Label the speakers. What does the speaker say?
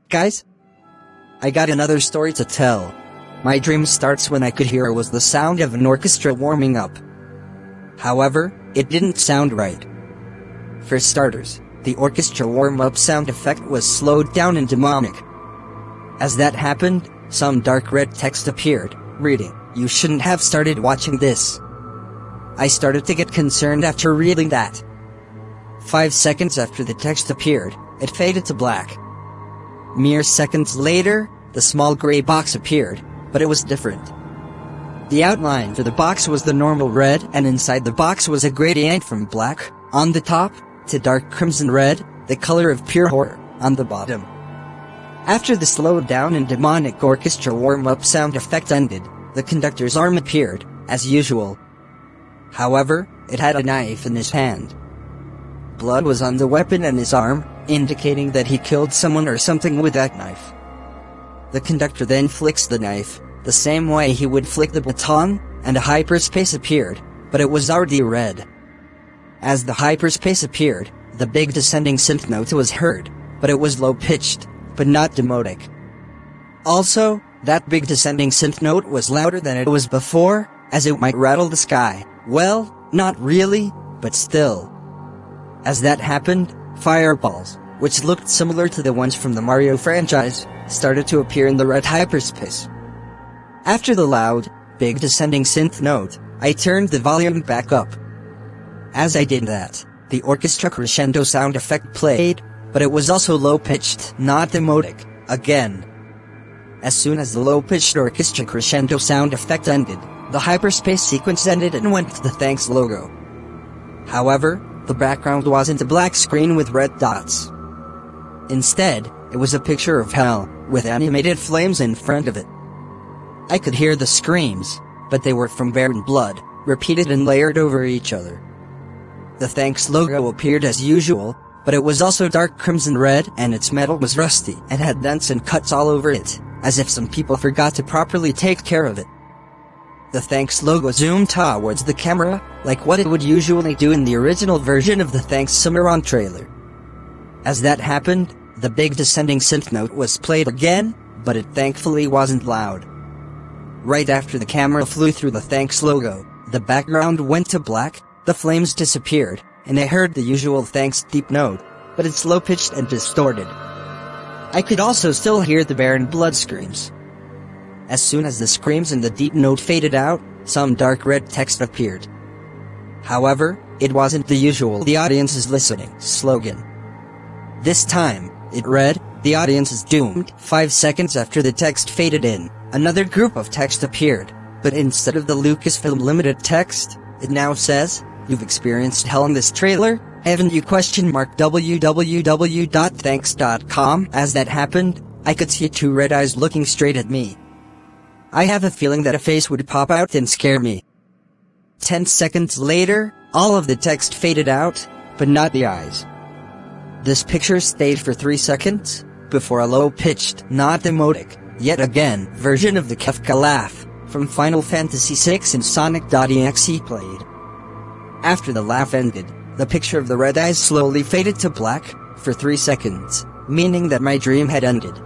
Speaker 1: Guys, I got another story to tell. My dream starts when I could hear was the sound of an orchestra warming up. However, it didn't sound right. For starters, the orchestra warm-up sound effect was slowed down and demonic. As that happened, some dark red text appeared, reading, "You shouldn't have started watching this." I started to get concerned after reading that. 5 seconds after the text appeared, it faded to black. Mere seconds later, the small gray box appeared, but it was different. The outline for the box was the normal red, and inside the box was a gradient from black, on the top, to dark crimson red, the color of pure horror, on the bottom. After the slowed down and demonic orchestra warm-up sound effect ended, the conductor's arm appeared, as usual. However, it had a knife in his hand. Blood was on the weapon and his arm, indicating that he killed someone or something with that knife. The conductor then flicks the knife, the same way he would flick the baton, and a hyperspace appeared, but it was already red. As the hyperspace appeared, the big descending synth note was heard, but it was low-pitched, but not demotic. Also, that big descending synth note was louder than it was before, as it might rattle the sky. Well, not really, but still. As that happened, fireballs, which looked similar to the ones from the Mario franchise, started to appear in the red hyperspace. After the loud, big descending synth note, I turned the volume back up. As I did that, the orchestra crescendo sound effect played, but it was also low-pitched, not demotic, again. As soon as the low-pitched orchestra crescendo sound effect ended, the hyperspace sequence ended and went to the thanks logo. However, the background wasn't a black screen with red dots. Instead, it was a picture of hell, with animated flames in front of it. I could hear the screams, but they were from Baron Blood, repeated and layered over each other. The thanks logo appeared as usual, but it was also dark crimson red and its metal was rusty and had dents and cuts all over it, as if some people forgot to properly take care of it. The thanks logo zoomed towards the camera, like what it would usually do in the original version of the Thanks Cimarron trailer. As that happened, the big descending synth note was played again, but it thankfully wasn't loud. Right after the camera flew through the thanks logo, the background went to black, the flames disappeared, and I heard the usual thanks deep note, but it's low-pitched and distorted. I could also still hear the Baron Blood screams. As soon as the screams and the deep note faded out, some dark red text appeared. However, it wasn't the usual "the audience is listening" slogan. This time, it read, "The audience is doomed." 5 seconds after the text faded in, another group of text appeared, but instead of the Lucasfilm Limited text, it now says, "You've experienced hell in this trailer, haven't you?" www.thanks.com. As that happened, I could see two red eyes looking straight at me. I have a feeling that a face would pop out and scare me. 10 seconds later, all of the text faded out, but not the eyes. This picture stayed for 3 seconds, before a low-pitched, not demotic, yet again, version of the Kefka laugh, from Final Fantasy VI and Sonic.exe played. After the laugh ended, the picture of the red eyes slowly faded to black, for 3 seconds, meaning that my dream had ended.